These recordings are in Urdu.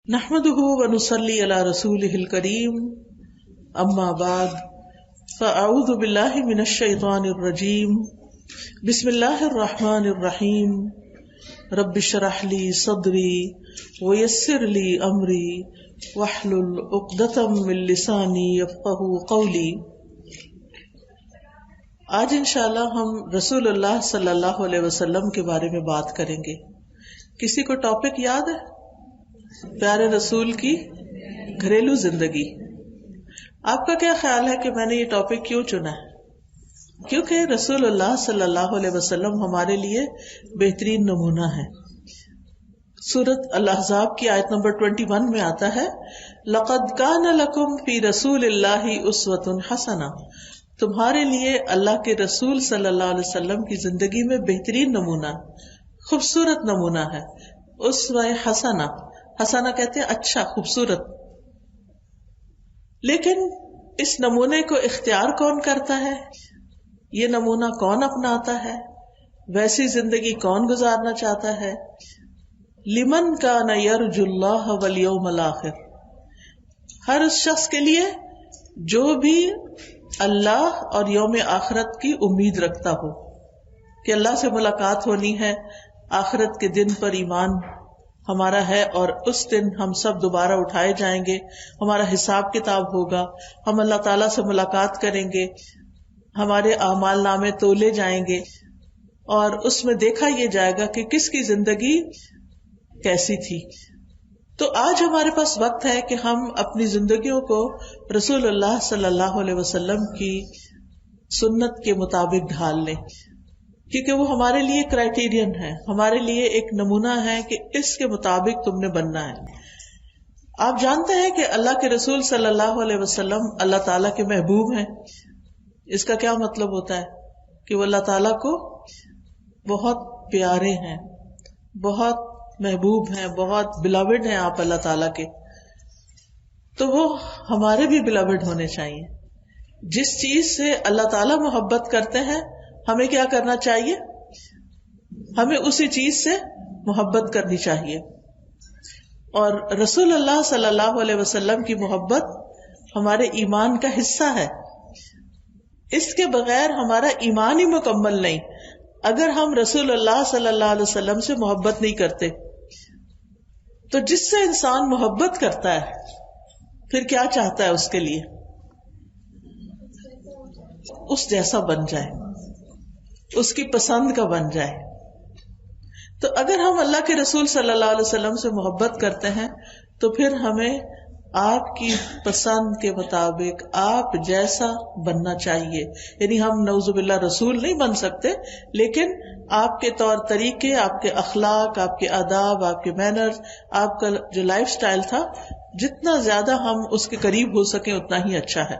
نحمده ونصلي على رسوله الكريم اما بعد فاعوذ بالله من الشيطان الرجيم بسم الله الرحمن الرحيم رب اشرح لي صدري ويسر لي امري واحلل عقدة من لساني يفقهوا قولي۔ آج انشاءاللہ ہم رسول اللہ صلی اللہ علیہ وسلم کے بارے میں بات کریں گے۔ کسی کو ٹاپک یاد ہے؟ پیارے رسول کی گھریلو زندگی۔ آپ کا کیا خیال ہے کہ میں نے یہ ٹاپک کیوں چنا ہے؟ کیونکہ رسول اللہ صلی اللہ علیہ وسلم ہمارے لیے بہترین نمونہ ہے۔ سورۃ الاحزاب کی آیت نمبر 21 میں آتا ہے، لَقَدْ كَانَ لَكُمْ فِي رَسُولِ اللَّهِ أُسْوَةٌ حَسَنَةٌ، تمہارے لیے اللہ کے رسول صلی اللہ علیہ وسلم کی زندگی میں بہترین نمونہ، خوبصورت نمونہ ہے۔ اسوہ حسنہ، حسنہ کہتے ہیں اچھا، خوبصورت۔ لیکن اس نمونے کو اختیار کون کرتا ہے؟ یہ نمونہ کون اپناتا ہے؟ ویسی زندگی کون گزارنا چاہتا ہے؟ لمن کان یرجو اللہ والیوم الآخر، ہر اس شخص کے لیے جو بھی اللہ اور یوم آخرت کی امید رکھتا ہو کہ اللہ سے ملاقات ہونی ہے، آخرت کے دن پر ایمان ہمارا ہے اور اس دن ہم سب دوبارہ اٹھائے جائیں گے، ہمارا حساب کتاب ہوگا، ہم اللہ تعالیٰ سے ملاقات کریں گے، ہمارے اعمال نامے تولے جائیں گے اور اس میں دیکھا یہ جائے گا کہ کس کی زندگی کیسی تھی۔ تو آج ہمارے پاس وقت ہے کہ ہم اپنی زندگیوں کو رسول اللہ صلی اللہ علیہ وسلم کی سنت کے مطابق ڈھال لیں، کیونکہ وہ ہمارے لیے کرائیٹیرین ہے، ہمارے لیے ایک نمونہ ہے کہ اس کے مطابق تم نے بننا ہے۔ آپ جانتے ہیں کہ اللہ کے رسول صلی اللہ علیہ وسلم اللہ تعالیٰ کے محبوب ہیں۔ اس کا کیا مطلب ہوتا ہے؟ کہ وہ اللہ تعالیٰ کو بہت پیارے ہیں، بہت محبوب ہیں، بہت بلاوڈ ہیں آپ اللہ تعالیٰ کے۔ تو وہ ہمارے بھی بلاوڈ ہونے چاہیے۔ جس چیز سے اللہ تعالیٰ محبت کرتے ہیں ہمیں کیا کرنا چاہیے؟ ہمیں اسی چیز سے محبت کرنی چاہیے۔ اور رسول اللہ صلی اللہ علیہ وسلم کی محبت ہمارے ایمان کا حصہ ہے۔ اس کے بغیر ہمارا ایمان ہی مکمل نہیں۔ اگر ہم رسول اللہ صلی اللہ علیہ وسلم سے محبت نہیں کرتے تو جس سے انسان محبت کرتا ہے پھر کیا چاہتا ہے اس کے لیے؟ اس جیسا بن جائے، اس کی پسند کا بن جائے۔ تو اگر ہم اللہ کے رسول صلی اللہ علیہ وسلم سے محبت کرتے ہیں تو پھر ہمیں آپ کی پسند کے مطابق آپ جیسا بننا چاہیے۔ یعنی ہم نعوذ باللہ رسول نہیں بن سکتے، لیکن آپ کے طور طریقے، آپ کے اخلاق، آپ کے آداب، آپ کے مینرز، آپ کا جو لائف سٹائل تھا، جتنا زیادہ ہم اس کے قریب ہو سکیں اتنا ہی اچھا ہے۔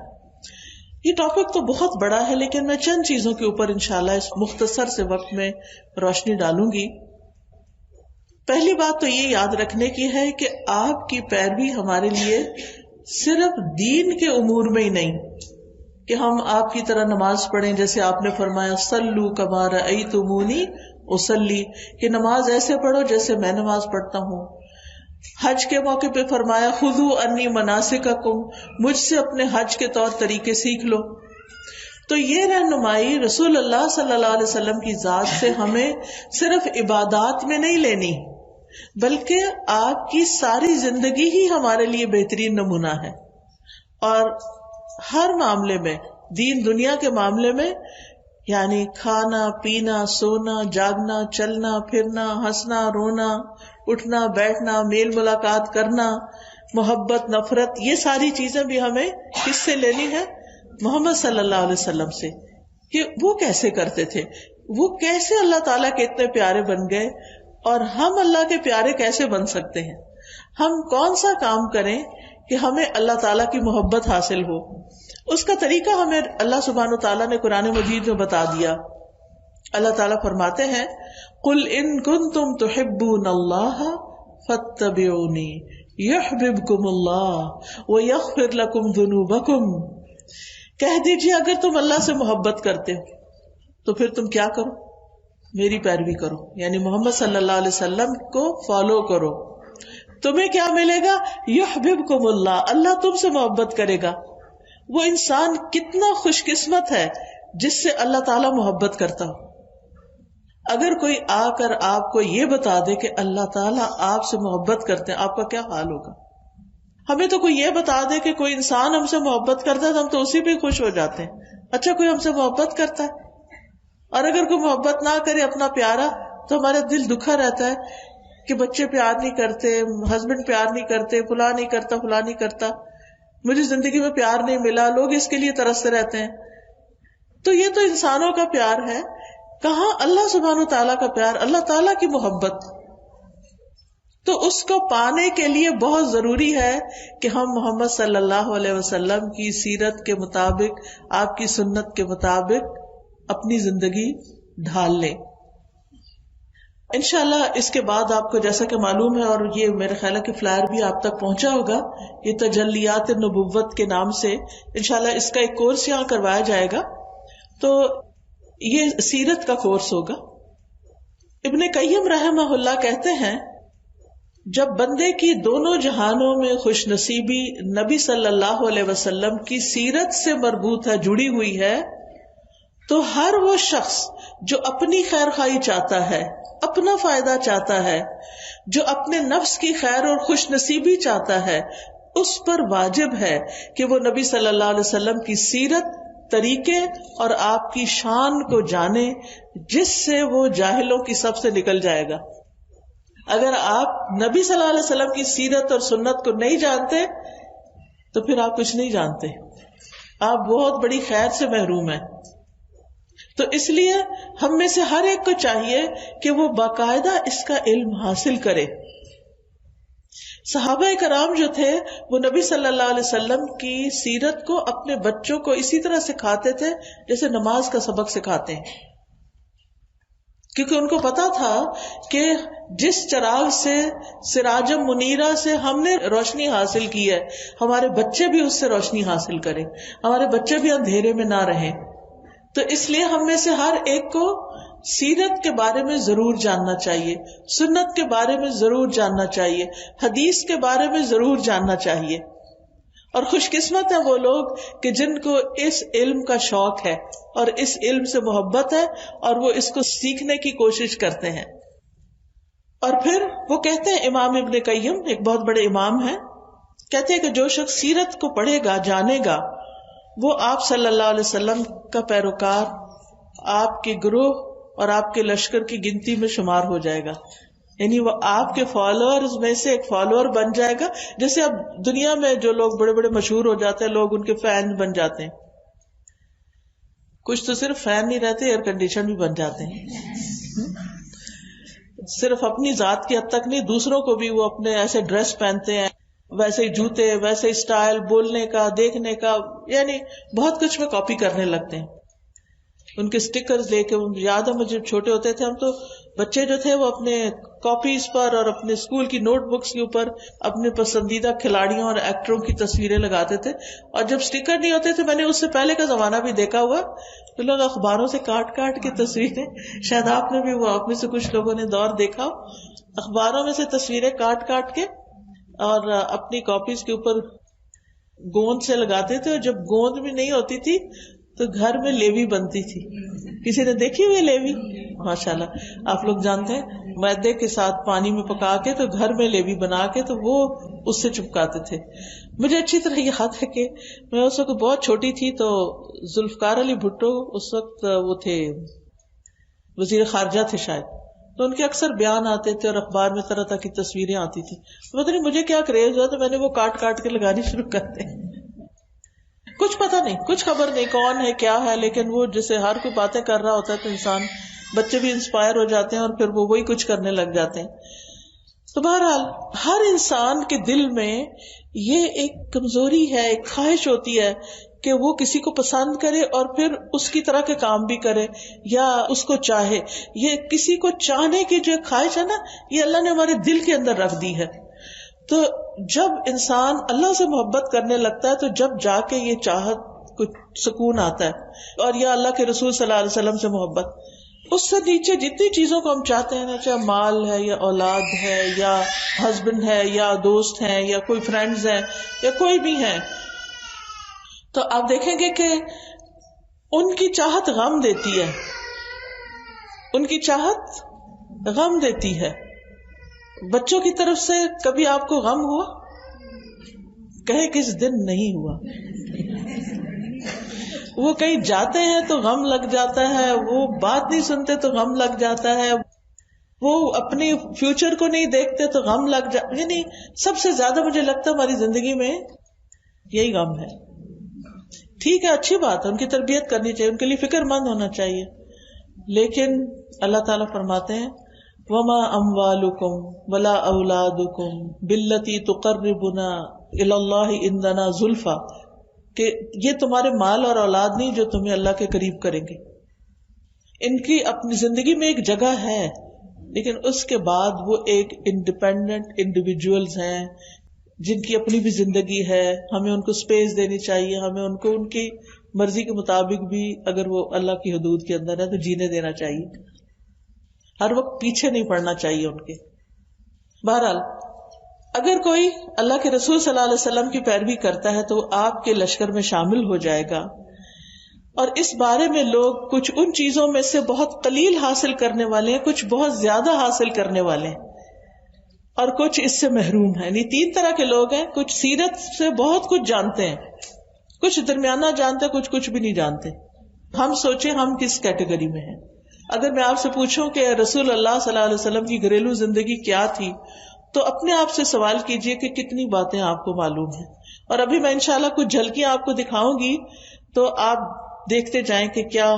یہ ٹاپک تو بہت بڑا ہے، لیکن میں چند چیزوں کے اوپر انشاءاللہ اس مختصر سے وقت میں روشنی ڈالوں گی۔ پہلی بات تو یہ یاد رکھنے کی ہے کہ آپ کی پیروی ہمارے لیے صرف دین کے امور میں ہی نہیں کہ ہم آپ کی طرح نماز پڑھیں جیسے آپ نے فرمایا صلو کما رأیتمونی اصلی، کہ نماز ایسے پڑھو جیسے میں نماز پڑھتا ہوں۔ حج کے موقع پہ فرمایا خذوا انی مناسککم، مجھ سے اپنے حج کے طور طریقے سیکھ لو۔ تو یہ رہنمائی رسول اللہ صلی اللہ علیہ وسلم کی ذات سے ہمیں صرف عبادات میں نہیں لینی، بلکہ آپ کی ساری زندگی ہی ہمارے لیے بہترین نمونہ ہے۔ اور ہر معاملے میں، دین دنیا کے معاملے میں، یعنی کھانا پینا، سونا جاگنا، چلنا پھرنا، ہنسنا رونا، اٹھنا بیٹھنا، میل ملاقات کرنا، محبت نفرت، یہ ساری چیزیں بھی ہمیں کس سے لینی ہے؟ محمد صلی اللہ علیہ وسلم سے، کہ وہ کیسے کرتے تھے، وہ کیسے اللہ تعالیٰ کے اتنے پیارے بن گئے، اور ہم اللہ کے پیارے کیسے بن سکتے ہیں۔ ہم کون سا کام کریں کہ ہمیں اللہ تعالیٰ کی محبت حاصل ہو، اس کا طریقہ ہمیں اللہ سبحانہ وتعالیٰ نے قرآن مجید میں بتا دیا۔ اللہ تعالیٰ فرماتے ہیں قُلْ إِن كُنتُمْ تُحِبُّونَ اللَّهَ فَاتَّبِعُونِي يُحْبِبْكُمُ اللَّهُ وَيَغْفِرْ لَكُمْ ذُنُوبَكُمْ، کہہ دیجیے اگر تم اللہ سے محبت کرتے ہو تو پھر تم کیا کرو؟ میری پیروی کرو، یعنی محمد صلی اللہ علیہ وسلم کو فالو کرو، تمہیں کیا ملے گا؟ یحببکم اللہ، اللہ تم سے محبت کرے گا. وہ انسان کتنا خوش قسمت ہے جس سے اللہ تعالیٰ محبت کرتا ہو. اگر کوئی آ کر آپ کو یہ بتا دے کہ اللہ تعالیٰ آپ سے محبت کرتے ہیں، آپ کا کیا حال ہوگا؟ ہمیں تو کوئی یہ بتا دے کہ کوئی انسان ہم سے محبت کرتا ہے تو ہم تو اسی پہ خوش ہو جاتے ہیں. اچھا کوئی ہم سے محبت کرتا ہے، اور اگر کوئی محبت نہ کرے اپنا پیارا تو ہمارا دل دکھا رہتا ہے کہ بچے پیار نہیں کرتے، ہسبینڈ پیار نہیں کرتے، فلاں نہیں کرتا، فلاں نہیں کرتا، مجھے زندگی میں پیار نہیں ملا، لوگ اس کے لیے ترستے رہتے ہیں. تو یہ تو انسانوں کا پیار ہے. کہاں اللہ سبحانہ و تعالیٰ کا پیار، اللہ تعالیٰ کی محبت. تو اس کو پانے کے لیے بہت ضروری ہے کہ ہم محمد صلی اللہ علیہ وسلم کی سیرت کے مطابق، آپ کی سنت کے مطابق اپنی زندگی ڈھال لیں. انشاءاللہ اس کے بعد آپ کو جیسا کہ معلوم ہے، اور یہ میرے خیال ہے کہ فلائر بھی آپ تک پہنچا ہوگا، یہ تجلیات نبوت کے نام سے انشاءاللہ اس کا ایک کورس یہاں کروایا جائے گا. تو یہ سیرت کا کورس ہوگا. ابن قیم رحمہ اللہ کہتے ہیں جب بندے کی دونوں جہانوں میں خوش نصیبی نبی صلی اللہ علیہ وسلم کی سیرت سے مربوط ہے، جڑی ہوئی ہے، تو ہر وہ شخص جو اپنی خیر خواہی چاہتا ہے، اپنا فائدہ چاہتا ہے، جو اپنے نفس کی خیر اور خوش نصیبی چاہتا ہے، اس پر واجب ہے کہ وہ نبی صلی اللہ علیہ وسلم کی سیرت، طریقے اور آپ کی شان کو جانے، جس سے وہ جاہلوں کی صف سے نکل جائے گا. اگر آپ نبی صلی اللہ علیہ وسلم کی سیرت اور سنت کو نہیں جانتے تو پھر آپ کچھ نہیں جانتے، آپ بہت بڑی خیر سے محروم ہیں. تو اس لیے ہم میں سے ہر ایک کو چاہیے کہ وہ باقاعدہ اس کا علم حاصل کرے. صحابہ کرام جو تھے وہ نبی صلی اللہ علیہ وسلم کی سیرت کو اپنے بچوں کو اسی طرح سکھاتے تھے جیسے نماز کا سبق سکھاتے ہیں، کیونکہ ان کو پتا تھا کہ جس چراغ سے، سراجم منیرہ سے ہم نے روشنی حاصل کی ہے، ہمارے بچے بھی اس سے روشنی حاصل کریں، ہمارے بچے بھی اندھیرے میں نہ رہیں. تو اس لیے ہم میں سے ہر ایک کو سیرت کے بارے میں ضرور جاننا چاہیے، سنت کے بارے میں ضرور جاننا چاہیے، حدیث کے بارے میں ضرور جاننا چاہیے. اور خوش قسمت ہیں وہ لوگ کہ جن کو اس علم کا شوق ہے اور اس علم سے محبت ہے اور وہ اس کو سیکھنے کی کوشش کرتے ہیں. اور پھر وہ کہتے ہیں، امام ابن قیم ایک بہت بڑے امام ہیں، کہتے ہیں کہ جو شخص سیرت کو پڑھے گا، جانے گا، وہ آپ صلی اللہ علیہ وسلم کا پیروکار، آپ کے گروہ اور آپ کے لشکر کی گنتی میں شمار ہو جائے گا. یعنی وہ آپ کے فالوورز میں سے ایک فالوور بن جائے گا. جیسے اب دنیا میں جو لوگ بڑے بڑے مشہور ہو جاتے ہیں، لوگ ان کے فین بن جاتے ہیں. کچھ تو صرف فین نہیں رہتے، ایئر کنڈیشن بھی بن جاتے ہیں. صرف اپنی ذات کی حد تک نہیں، دوسروں کو بھی وہ اپنے ایسے ڈریس پہنتے ہیں، ویسے ہی جوتے، ویسے ہی اسٹائل، بولنے کا، دیکھنے کا، یعنی بہت کچھ میں کاپی کرنے لگتے ہیں. ان کے سٹیکرز لے کے، یاد ہے مجھے چھوٹے ہوتے تھے ہم، تو بچے جو تھے وہ اپنے کاپیز پر اور اپنے اسکول کی نوٹ بکس کے اوپر اپنے پسندیدہ کھلاڑیوں اور ایکٹروں کی تصویریں لگاتے تھے. اور جب سٹیکر نہیں ہوتے تھے، میں نے اس سے پہلے کا زمانہ بھی دیکھا ہوا، تو لوگ اخباروں سے کاٹ کاٹ کے تصویریں، شاید آپ نے بھی، وہ آپ میں سے کچھ لوگوں نے دور دیکھا، اخباروں میں سے تصویریں کاٹ کاٹ کے اور اپنی کاپیز کے اوپر گوند سے لگاتے تھے. اور جب گوند بھی نہیں ہوتی تھی تو گھر میں لیوی بنتی تھی. کسی نے دیکھی ہوئی لیوی؟ ماشاءاللہ آپ لوگ جانتے ہیں، میدے کے ساتھ پانی میں پکا کے تو گھر میں لیوی بنا کے تو وہ اس سے چپکاتے تھے. مجھے اچھی طرح یاد ہے کہ میں اس وقت بہت چھوٹی تھی، تو ذوالفقار علی بھٹو اس وقت وہ تھے وزیر خارجہ تھے شاید، تو ان کے اکثر بیان آتے تھے اور اخبار میں طرح طرح کی تصویریں آتی تھی. پتہ نہیں مجھے کیا کریز ہوا تو میں نے وہ کاٹ کاٹ کے لگانی شروع کر دی. کچھ پتہ نہیں، کچھ خبر نہیں کون ہے کیا ہے، لیکن وہ جیسے ہر کوئی باتیں کر رہا ہوتا ہے تو انسان، بچے بھی انسپائر ہو جاتے ہیں اور پھر وہ وہی کچھ کرنے لگ جاتے ہیں. تو بہرحال ہر انسان کے دل میں یہ ایک کمزوری ہے، ایک خواہش ہوتی ہے کہ وہ کسی کو پسند کرے اور پھر اس کی طرح کے کام بھی کرے یا اس کو چاہے. یہ کسی کو چاہنے کی جو خواہش ہے نا، یہ اللہ نے ہمارے دل کے اندر رکھ دی ہے. تو جب انسان اللہ سے محبت کرنے لگتا ہے تو جب جا کے یہ چاہت کو سکون آتا ہے. اور یا اللہ کے رسول صلی اللہ علیہ وسلم سے محبت، اس سے نیچے جتنی چیزوں کو ہم چاہتے ہیں نا، چاہے مال ہے یا اولاد ہے یا ہسبینڈ ہے یا دوست ہیں یا کوئی فرینڈز ہیں یا کوئی بھی ہے، تو آپ دیکھیں گے کہ ان کی چاہت غم دیتی ہے، ان کی چاہت غم دیتی ہے. بچوں کی طرف سے کبھی آپ کو غم ہوا؟ کہیں کس دن نہیں ہوا. وہ کہیں جاتے ہیں تو غم لگ جاتا ہے، وہ بات نہیں سنتے تو غم لگ جاتا ہے، وہ اپنی فیوچر کو نہیں دیکھتے تو غم لگ جاتا. یعنی سب سے زیادہ مجھے لگتا ہے ہماری زندگی میں یہی غم ہے. ٹھیک ہے، اچھی بات ہے، ان کی تربیت کرنی چاہیے، ان کے لیے فکر مند ہونا چاہیے، لیکن اللہ تعالیٰ فرماتے ہیں وما اموالکم ولا اولادکم باللتی تقربنا الی اللہ عندنا زلفی، کہ یہ تمہارے مال اور اولاد نہیں جو تمہیں اللہ کے قریب کریں گے. ان کی اپنی زندگی میں ایک جگہ ہے، لیکن اس کے بعد وہ ایک انڈیپینڈنٹ انڈیویجولز ہیں جن کی اپنی بھی زندگی ہے. ہمیں ان کو سپیس دینی چاہیے، ہمیں ان کو ان کی مرضی کے مطابق بھی اگر وہ اللہ کی حدود کے اندر ہے تو جینے دینا چاہیے. ہر وقت پیچھے نہیں پڑنا چاہیے ان کے. بہرحال اگر کوئی اللہ کے رسول صلی اللہ علیہ وسلم کی پیروی کرتا ہے تو وہ آپ کے لشکر میں شامل ہو جائے گا. اور اس بارے میں لوگ کچھ ان چیزوں میں سے بہت قلیل حاصل کرنے والے ہیں، کچھ بہت زیادہ حاصل کرنے والے ہیں، اور کچھ اس سے محروم ہیں. یعنی تین طرح کے لوگ ہیں، کچھ سیرت سے بہت کچھ جانتے ہیں، کچھ درمیانہ جانتے ہیں، کچھ بھی نہیں جانتے. ہم سوچیں ہم کس کیٹیگری میں ہیں. اگر میں آپ سے پوچھوں کہ رسول اللہ صلی اللہ علیہ وسلم کی گھریلو زندگی کیا تھی تو اپنے آپ سے سوال کیجئے کہ کتنی باتیں آپ کو معلوم ہیں. اور ابھی میں انشاءاللہ کچھ جھلکیاں آپ کو دکھاؤں گی تو آپ دیکھتے جائیں کہ کیا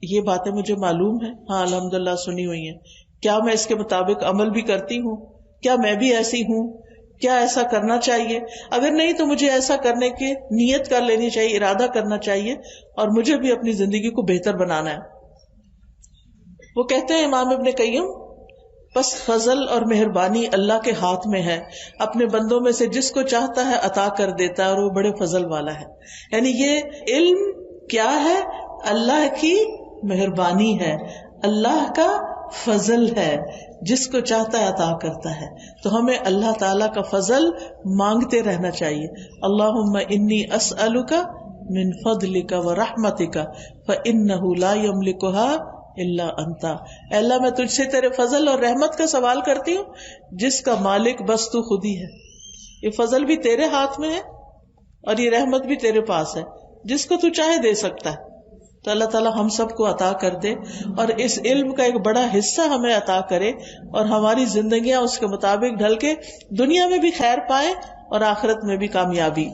یہ باتیں مجھے معلوم ہیں. ہاں الحمدللہ سنی ہوئی ہیں. کیا میں اس کے مطابق عمل بھی کرتی ہوں؟ کیا میں بھی ایسی ہوں؟ کیا ایسا کرنا چاہیے؟ اگر نہیں تو مجھے ایسا کرنے کی نیت کر لینی چاہیے، ارادہ کرنا چاہیے، اور مجھے بھی اپنی زندگی کو بہتر بنانا ہے. وہ کہتے ہیں امام ابن قیم، بس فضل اور مہربانی اللہ کے ہاتھ میں ہے، اپنے بندوں میں سے جس کو چاہتا ہے عطا کر دیتا ہے، اور وہ بڑے فضل والا ہے. یعنی یہ علم کیا ہے؟ اللہ کی مہربانی ہے، اللہ کا فضل ہے، جس کو چاہتا ہے عطا کرتا ہے. تو ہمیں اللہ تعالیٰ کا فضل مانگتے رہنا چاہیے. اللہم انی اسألک من فضلک ورحمتک فإنہ لا یملکھا الا انت. اے اللہ میں تجھ سے تیرے فضل اور رحمت کا سوال کرتی ہوں جس کا مالک بس تو خود ہی ہے. یہ فضل بھی تیرے ہاتھ میں ہے اور یہ رحمت بھی تیرے پاس ہے، جس کو تو چاہے دے سکتا ہے. تو اللہ تعالیٰ ہم سب کو عطا کر دے اور اس علم کا ایک بڑا حصہ ہمیں عطا کرے، اور ہماری زندگیاں اس کے مطابق ڈھل کے دنیا میں بھی خیر پائیں اور آخرت میں بھی کامیابی.